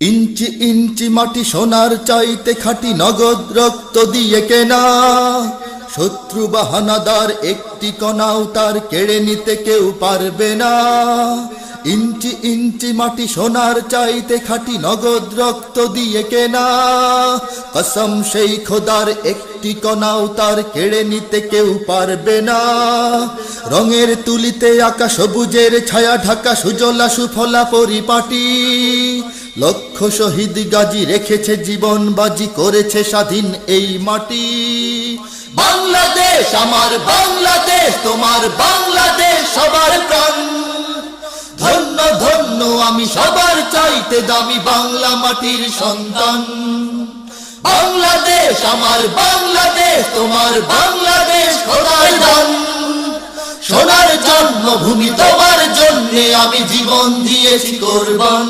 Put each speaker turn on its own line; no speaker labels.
ইঞ্চি ইঞ্চি মাটি সোনার চাইতে খাঁটি, নগদ রক্ত দিয়ে কেনা। শত্রু বাহানাদার একটি কণাও তার কেড়ে নিতে কেউ পারবে না। ইঞ্চি ইঞ্চি মাটি সোনার চাইতে খাঁটি, নগদ রক্ত দিয়ে কেনা। কসম সেই খোদার একটি কণাও তার কেড়ে নিতে কেউ পারবে না। রঙের তুলিতে আঁকা সবুজের ছায়া ঢাকা সুজলা সুফলা পরিপাটি। লক্ষ শহীদ গাজী রেখেছে জীবন বাজি, করেছে স্বাধীন এই মাটি। বাংলাদেশ আমার বাংলাদেশ, তোমার বাংলাদেশ সবার প্রাণ। ধন্য ধন্য আমি সবার চাইতে দামি বাংলা মাটির সন্তান। বাংলাদেশ আমার বাংলাদেশ, তোমার বাংলাদেশ খোদার দান। সোনার জন্মভূমি তোমার জন্যে আমি জীবন দিয়েছি কোরবান।